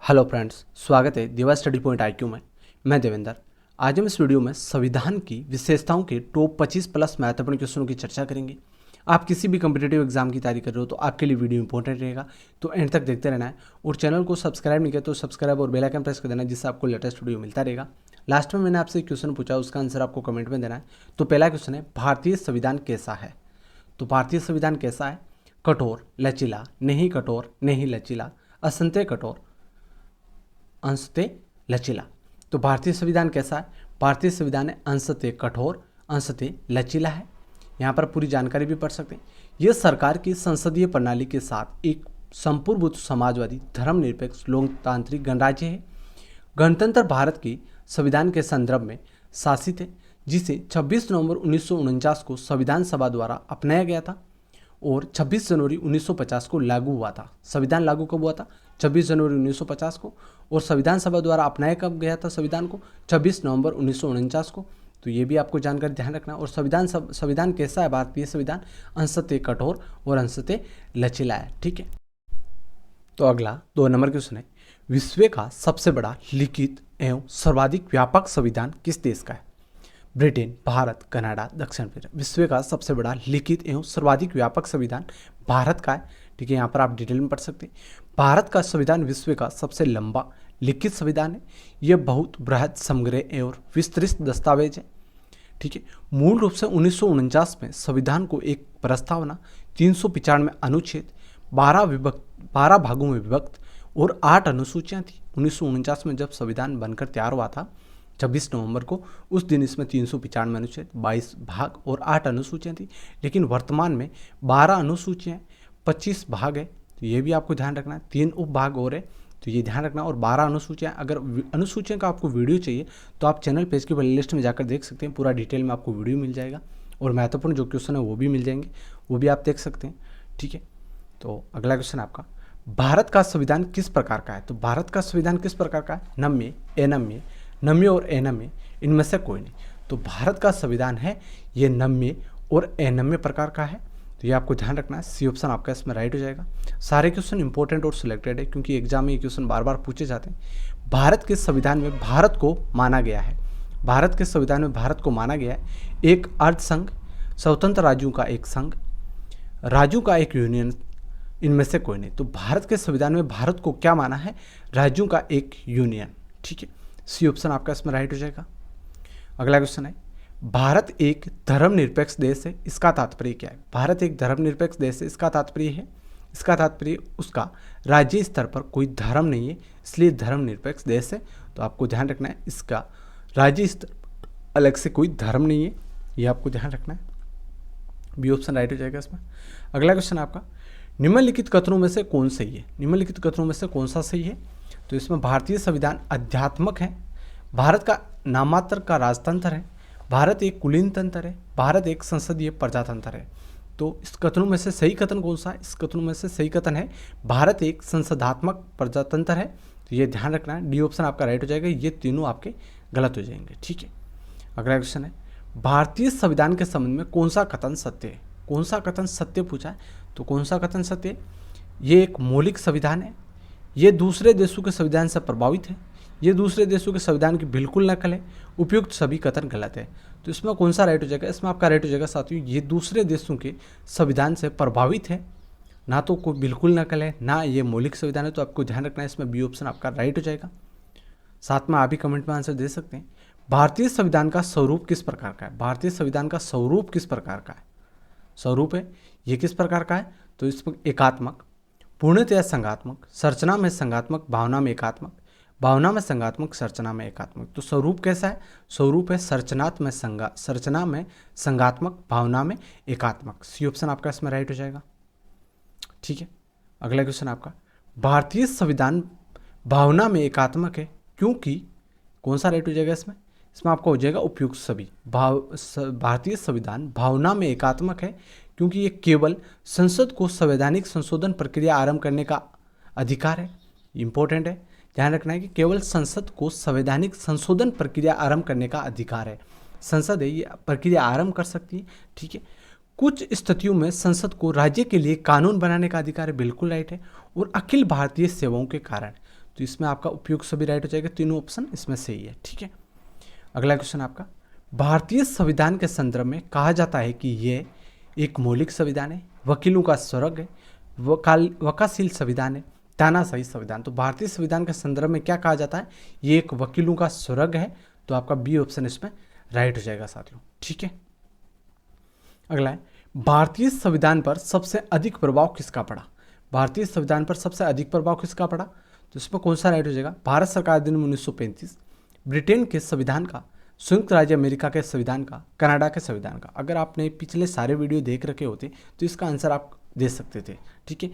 Hello friends, स्वागत है दिवा स्टडी पॉइंट आईक्यू में। मैं देवेंद्र। आज हम इस वीडियो में संविधान की विशेषताओं के टॉप 25 प्लस महत्वपूर्ण क्वेश्चनों की चर्चा करेंगे। आप किसी भी कम्पिटेटिव एग्जाम की तैयारी कर रहे हो तो आपके लिए वीडियो इंपॉर्टेंट रहेगा, तो एंड तक देखते रहना है। और चैनल को सब्सक्राइब नहीं किया तो सब्सक्राइब और बेल आइकन प्रेस कर देना, जिससे आपको लेटेस्ट वीडियो मिलता रहेगा। लास्ट में मैंने आपसे एक क्वेश्चन पूछा, उसका आंसर आपको कमेंट में देना है। तो पहला क्वेश्चन है, भारतीय संविधान कैसा है? तो भारतीय संविधान कैसा है? कठोर, लचीला, नहीं कठोर, नहीं लचीला, असंत्य कठोर, अंशतः लचीला। तो भारतीय संविधान कैसा है? भारतीय संविधान है अंशतः कठोर, अंशतः लचीला है। यहाँ पर पूरी जानकारी भी पढ़ सकते हैं। यह सरकार की संसदीय प्रणाली के साथ एक संप्रभुत्व समाजवादी धर्मनिरपेक्ष लोकतांत्रिक गणराज्य है। गणतंत्र भारत की संविधान के संदर्भ में शासित है, जिसे 26 नवंबर 1949 को संविधान सभा द्वारा अपनाया गया था और 26 जनवरी 1950 को लागू हुआ था। संविधान लागू कब हुआ था? 26 जनवरी 1950 को। और संविधान सभा द्वारा अपनाया कब गया था संविधान को? 26 नवंबर 1949 को। तो ये भी आपको जानकारी ध्यान रखना। और संविधान कैसा है? भारतीय संविधान अंशतः कठोर और अंशतः लचीला है। ठीक है। तो अगला 2 नंबर क्वेश्चन है, विश्व का सबसे बड़ा लिखित एवं सर्वाधिक व्यापक संविधान किस देश का है? ब्रिटेन, भारत, कनाडा, दक्षिण अफ्रीका। विश्व का सबसे बड़ा लिखित एवं सर्वाधिक व्यापक संविधान भारत का है। ठीक है, यहाँ पर आप डिटेल में पढ़ सकते हैं। भारत का संविधान विश्व का सबसे लंबा लिखित संविधान है। यह बहुत बृहद, समग्र एवं विस्तृत दस्तावेज है। ठीक है, मूल रूप से 1949 में संविधान को एक प्रस्तावना, 395 अनुच्छेद, 12 भागों में विभक्त और 8 अनुसूचियाँ थी। 1949 में जब संविधान बनकर तैयार हुआ था 26 नवंबर को, उस दिन इसमें 395 अनुच्छेद, 22 भाग और 8 अनुसूचियाँ थी। लेकिन वर्तमान में 12 अनुसूचियाँ, 25 भाग है। तो ये भी आपको ध्यान रखना है। 3 उपभाग और है, तो ये ध्यान रखना। और 12 अनुसूचियाँ। अगर अनुसूचियाँ का आपको वीडियो चाहिए तो आप चैनल पेज की प्लेलिस्ट में जाकर देख सकते हैं। पूरा डिटेल में आपको वीडियो मिल जाएगा और महत्वपूर्ण जो क्वेश्चन है वो भी मिल जाएंगे, वो भी आप देख सकते हैं। ठीक है। तो अगला क्वेश्चन आपका, भारत का संविधान किस प्रकार का है? तो भारत का संविधान किस प्रकार का है? नम्य, अनम्य, नम्य और अनम्य, इनमें से कोई नहीं। तो भारत का संविधान है ये नम्य और अनम्य प्रकार का है। तो ये आपको ध्यान रखना है। सी ऑप्शन आपका इसमें राइट हो जाएगा। सारे क्वेश्चन इंपॉर्टेंट और सिलेक्टेड है, क्योंकि एग्जाम में ये क्वेश्चन बार बार पूछे जाते हैं। भारत के संविधान में भारत को माना गया है, भारत के संविधान में भारत को माना गया है एक अर्ध संघ, स्वतंत्र राज्यों का एक संघ, राज्यों का एक यूनियन, इनमें से कोई नहीं। तो भारत के संविधान में भारत को क्या माना है? राज्यों का एक यूनियन। ठीक है, सी ऑप्शन आपका इसमें राइट हो जाएगा। अगला क्वेश्चन है, भारत एक धर्मनिरपेक्ष देश है, इसका तात्पर्य क्या है? भारत एक धर्मनिरपेक्ष देश है, इसका तात्पर्य है, इसका तात्पर्य उसका राज्य स्तर पर कोई धर्म नहीं है, इसलिए धर्मनिरपेक्ष देश है। तो आपको ध्यान रखना है, इसका राज्य स्तर अलग से कोई धर्म नहीं है, ये आपको ध्यान रखना है। बी ऑप्शन राइट हो जाएगा इसमें। अगला क्वेश्चन आपका, निम्नलिखित कथनों में से कौन सही है? निम्नलिखित कथनों में से कौन सा सही है? तो इसमें भारतीय संविधान आध्यात्मक है, भारत का नामात्र का राजतंत्र है, भारत एक कुलीन तंत्र है, भारत एक संसदीय प्रजातंत्र है। तो इस कथनों में से सही कथन कौन सा है? इस कथनों में से सही कथन है भारत एक संसदात्मक प्रजातंत्र है। तो ये ध्यान रखना है। डी ऑप्शन आपका राइट हो जाएगा। ये तीनों आपके गलत हो जाएंगे। ठीक है। अगला क्वेश्चन है, भारतीय संविधान के संबंध में कौन सा कथन सत्य है? कौन सा कथन सत्य पूछा है? तो कौन सा कथन सत्य है? ये एक मौलिक संविधान है, ये दूसरे देशों के संविधान से प्रभावित है, ये दूसरे देशों के संविधान की बिल्कुल नकल है, उपयुक्त सभी कथन गलत है। तो इसमें कौन सा राइट हो जाएगा? इसमें आपका राइट हो जाएगा साथियों, ये दूसरे देशों के संविधान से प्रभावित है, ना तो कोई बिल्कुल नकल है, ना ये मौलिक संविधान है। तो आपको ध्यान रखना है, इसमें बी ऑप्शन आपका राइट हो जाएगा। साथ में आप भी कमेंट में आंसर दे सकते हैं। भारतीय संविधान का स्वरूप किस प्रकार का है? भारतीय संविधान का स्वरूप किस प्रकार का है? स्वरूप है ये किस प्रकार का है? तो इसमें एकात्मक, पूर्णतया संघात्मक, संरचना में संघात्मक, भावना में एकात्मक, भावना में संघात्मक, संरचना में एकात्मक। तो स्वरूप कैसा है? स्वरूप है संरचना में संघात्मक, भावना में एकात्मक। सी ऑप्शन आपका इसमें राइट हो जाएगा। ठीक है। अगला क्वेश्चन आपका, भारतीय संविधान भावना में एकात्मक है क्योंकि कौन सा राइट हो जाएगा इसमें? इसमें आपका हो जाएगा उपयुक्त सभी। भारतीय संविधान भावना में एकात्मक है क्योंकि ये केवल संसद को संवैधानिक संशोधन प्रक्रिया आरंभ करने का अधिकार है। इंपॉर्टेंट है, ध्यान रखना है कि केवल संसद को संवैधानिक संशोधन प्रक्रिया आरंभ करने का अधिकार है। संसद है ये प्रक्रिया आरंभ कर सकती है। ठीक है। कुछ स्थितियों में संसद को राज्य के लिए कानून बनाने का अधिकार है, बिल्कुल राइट है। और अखिल भारतीय सेवाओं के कारण, तो इसमें आपका उपयुक्त सभी राइट हो जाएगा, तीनों ऑप्शन इसमें सही है। ठीक है, अगला क्वेश्चन आपका, भारतीय संविधान के संदर्भ में कहा जाता है कि यह एक मौलिक संविधान है, वकीलों का स्वर्ग है, वकाशील संविधान है, तानाशाही संविधान। तो भारतीय संविधान के संदर्भ में क्या कहा जाता है, ये एक वकीलों का स्वर्ग है। तो आपका बी ऑप्शन इसमें राइट हो जाएगा साथियों। ठीक है, अगला है, भारतीय संविधान पर सबसे अधिक प्रभाव किसका पड़ा। भारतीय संविधान पर सबसे अधिक प्रभाव किसका पड़ा, तो इसमें कौन सा राइट हो जाएगा, भारत सरकार अधिनियम 1935, ब्रिटेन के संविधान का, संयुक्त राज्य अमेरिका के संविधान का, कनाडा के संविधान का। अगर आपने पिछले सारे वीडियो देख रखे होते तो इसका आंसर आप दे सकते थे। ठीक है,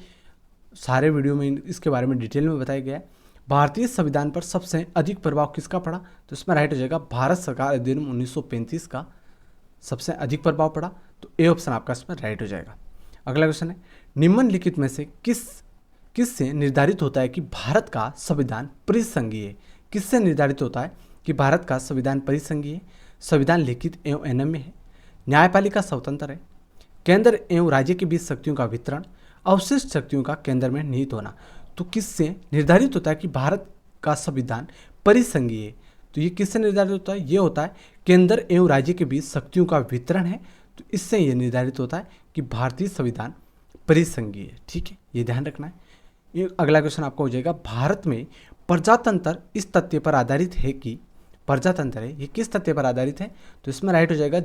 सारे वीडियो में इसके बारे में डिटेल में बताया गया है। भारतीय संविधान पर सबसे अधिक प्रभाव किसका पड़ा, तो इसमें राइट हो जाएगा भारत सरकार अधिनियम 1935 का सबसे अधिक प्रभाव पड़ा। तो ए ऑप्शन आपका इसमें राइट हो जाएगा। अगला क्वेश्चन है, निम्नलिखित में से किससे निर्धारित होता है कि भारत का संविधान परिसंघीय है। किससे निर्धारित होता है कि भारत का संविधान परिसंघीय है। संविधान लिखित एवं अनम्य है, न्यायपालिका स्वतंत्र है, केंद्र एवं राज्य के बीच शक्तियों का वितरण, अवशिष्ट शक्तियों का केंद्र में निहित होना। तो किससे निर्धारित होता है कि भारत का संविधान परिसंघीय है, तो ये किससे निर्धारित होता है, ये होता है केंद्र एवं राज्य के बीच शक्तियों का वितरण है। तो इससे ये निर्धारित होता है कि भारतीय संविधान परिसंघीय है। ठीक है, ये ध्यान रखना है। ये अगला क्वेश्चन आपका हो जाएगा, भारत में प्रजातंत्र इस तथ्य पर आधारित है कि, प्रजातंत्र है ये किस तथ्य पर आधारित है, तो इसमें राइट हो जाएगा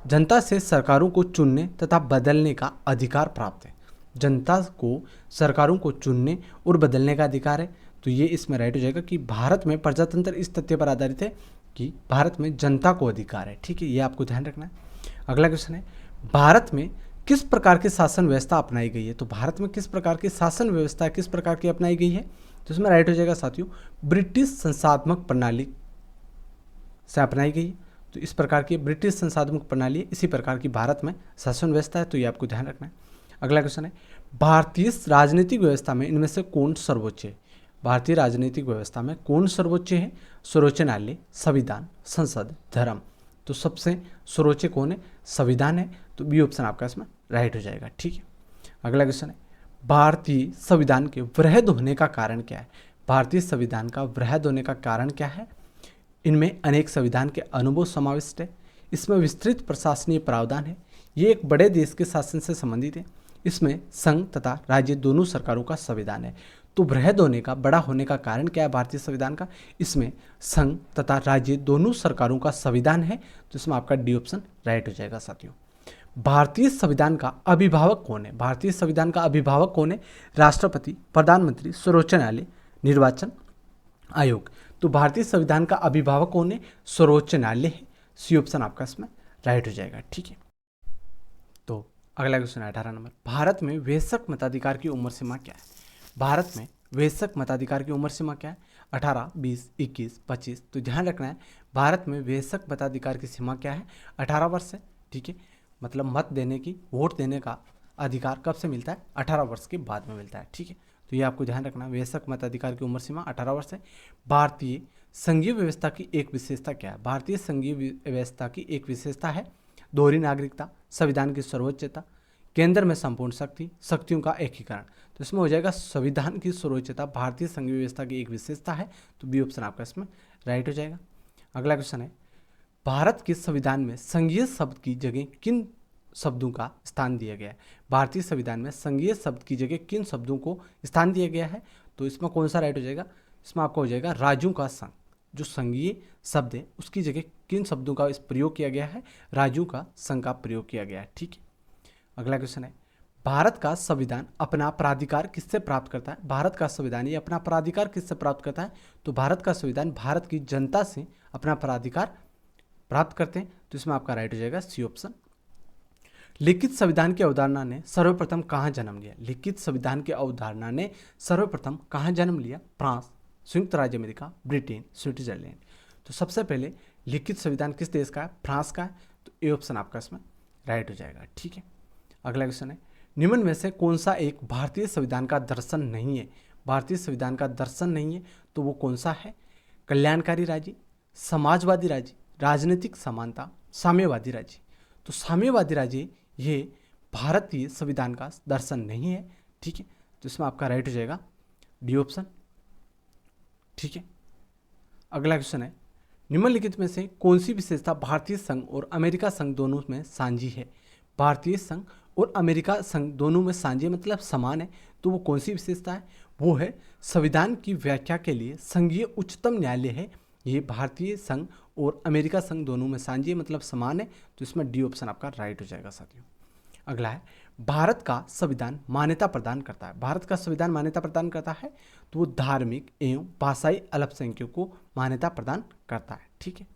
जनता से सरकारों को चुनने तथा बदलने का अधिकार प्राप्त है। जनता को सरकारों को चुनने और बदलने का अधिकार है। तो ये इसमें राइट हो जाएगा कि भारत में प्रजातंत्र इस तथ्य पर आधारित है कि भारत में जनता को अधिकार है। ठीक है, ये आपको ध्यान रखना है। अगला क्वेश्चन है, भारत में किस प्रकार की शासन व्यवस्था अपनाई गई है। तो भारत में किस प्रकार की शासन व्यवस्था किस प्रकार की अपनाई गई है, तो इसमें राइट हो जाएगा साथियों ब्रिटिश संसाधनात्मक प्रणाली से अपनाई गई है। तो इस प्रकार की ब्रिटिश संसाधनात्मक प्रणाली, इसी प्रकार की भारत में शासन व्यवस्था है। तो ये आपको ध्यान रखना है। अगला क्वेश्चन है, भारतीय राजनीतिक व्यवस्था में इनमें से कौन सर्वोच्च है। भारतीय राजनीतिक व्यवस्था में कौन सर्वोच्च है, सर्वोच्च न्यायालय, संविधान, संसद, धर्म। तो सबसे सर्वोच्च कौन है, संविधान है। तो बी ऑप्शन आपका इसमें राइट हो जाएगा। ठीक है, अगला क्वेश्चन है, भारतीय संविधान के वृहद होने का कारण क्या है। भारतीय संविधान का वृहद होने का कारण क्या है, इनमें अनेक संविधान के अनुभव समाविष्ट है, इसमें विस्तृत प्रशासनीय प्रावधान है, ये एक बड़े देश के शासन से संबंधित है, इसमें संघ तथा राज्य दोनों सरकारों का संविधान है। तो वृहद होने का, बड़ा होने का कारण क्या है भारतीय संविधान का, इसमें संघ तथा राज्य दोनों सरकारों का संविधान है। तो इसमें आपका डी ऑप्शन राइट हो जाएगा साथियों। भारतीय संविधान का अभिभावक कौन है। भारतीय संविधान का अभिभावक कौन है, राष्ट्रपति, प्रधानमंत्री, सर्वोच्च न्यायालय, निर्वाचन आयोग। तो भारतीय संविधान का अभिभावक कौन है, सर्वोच्च न्यायालय है। सी ऑप्शन आपका इसमें राइट हो जाएगा। ठीक है, तो अगला क्वेश्चन है 18 नंबर, भारत में वयस्क मताधिकार की उम्र सीमा क्या है। भारत में वयस्क मताधिकार की उम्र सीमा क्या है, 18, 20, 21, 25। तो ध्यान रखना है, भारत में वयस्क मताधिकार की सीमा क्या है, 18 वर्ष है। ठीक है, मतलब मत देने की, वोट देने का अधिकार कब से मिलता है, 18 वर्ष के बाद में मिलता है। ठीक है, तो ये आपको ध्यान रखना, वयस्क मताधिकार की उम्र सीमा 18 वर्ष है। भारतीय संघीय व्यवस्था की एक विशेषता क्या है। भारतीय संघीय व्यवस्था की एक विशेषता है दोहरी नागरिकता, संविधान की सर्वोच्चता, केंद्र में संपूर्ण शक्ति, शक्तियों का एकीकरण। तो इसमें हो जाएगा संविधान की सर्वोच्चता भारतीय संघीय व्यवस्था की एक विशेषता है। तो बी ऑप्शन आपका इसमें राइट हो जाएगा। अगला क्वेश्चन है, भारत के संविधान में संघीय शब्द की जगह किन शब्दों का स्थान दिया गया है। भारतीय संविधान में संघीय शब्द की जगह किन शब्दों को स्थान दिया गया है, तो इसमें कौन सा राइट हो जाएगा, इसमें आपका हो जाएगा राज्यों का संघ। जो संघीय शब्द है उसकी जगह किन शब्दों का इस प्रयोग किया गया है, राज्यों का संघ का प्रयोग किया गया है। ठीक है, अगला क्वेश्चन है, भारत का संविधान अपना प्राधिकार किससे प्राप्त करता है। भारत का संविधान ये अपना प्राधिकार किससे प्राप्त करता है, तो भारत का संविधान भारत की जनता से अपना प्राधिकार प्राप्त करते हैं। तो इसमें आपका राइट हो जाएगा सी ऑप्शन। लिखित संविधान की अवधारणा ने सर्वप्रथम कहाँ जन्म लिया। लिखित संविधान की अवधारणा ने सर्वप्रथम कहाँ जन्म लिया, फ्रांस, संयुक्त राज्य अमेरिका, ब्रिटेन, स्विट्जरलैंड। तो सबसे पहले लिखित संविधान किस देश का है, फ्रांस का है। तो ए ऑप्शन आपका इसमें राइट हो जाएगा। ठीक है, अगला क्वेश्चन है, निम्न में से कौन सा एक भारतीय संविधान का दर्शन नहीं है। भारतीय संविधान का दर्शन नहीं है तो वो कौन सा है, कल्याणकारी राज्य, समाजवादी राज्य, राजनीतिक समानता, साम्यवादी राज्य। तो साम्यवादी राज्य ये भारतीय संविधान का दर्शन नहीं है। ठीक है, तो इसमें आपका राइट हो जाएगा डी ऑप्शन। ठीक है। अगला क्वेश्चन है, निम्नलिखित में से कौन सी विशेषता भारतीय संघ और अमेरिका संघ दोनों में साझी है? भारतीय संघ और अमेरिका संघ दोनों में साझी मतलब समान है, तो वो कौन सी विशेषता है? वो है संविधान की व्याख्या के लिए संघीय उच्चतम न्यायालय है। ये भारतीय संघ और अमेरिका संघ दोनों में साझी मतलब समान है, तो इसमें डी ऑप्शन आपका राइट हो जाएगा साथियों। अगला है, भारत का संविधान मान्यता प्रदान करता है। भारत का संविधान मान्यता प्रदान करता है, तो वो धार्मिक एवं भाषाई अल्पसंख्यकों को मान्यता प्रदान करता है। ठीक है।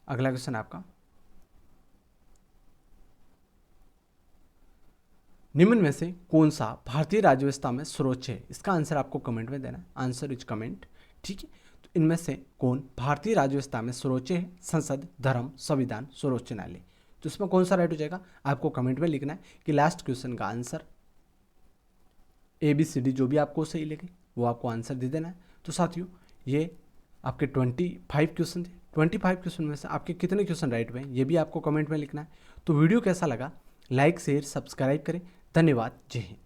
अगला क्वेश्चन है आपका, निम्न में से कौन सा भारतीय राज्य व्यवस्था में सर्वोच्च है? इसका आंसर आपको कमेंट में देना है, आंसर इज कमेंट। ठीक है। तो इनमें से कौन भारतीय राज्य व्यवस्था में सर्वोच्च है? संसद, धर्म, संविधान, सर्वोच्च न्यायालय। तो इसमें कौन सा राइट हो जाएगा? आपको कमेंट में लिखना है कि लास्ट क्वेश्चन का आंसर ABCD जो भी आपको सही लगे वो आपको आंसर दे देना है। तो साथियों, ये आपके 25 क्वेश्चन थे। 25 क्वेश्चन में से आपके कितने क्वेश्चन राइट हुए ये भी आपको कमेंट में लिखना है। तो वीडियो कैसा लगा, लाइक शेयर सब्सक्राइब करें। धन्यवाद। जय हिंद।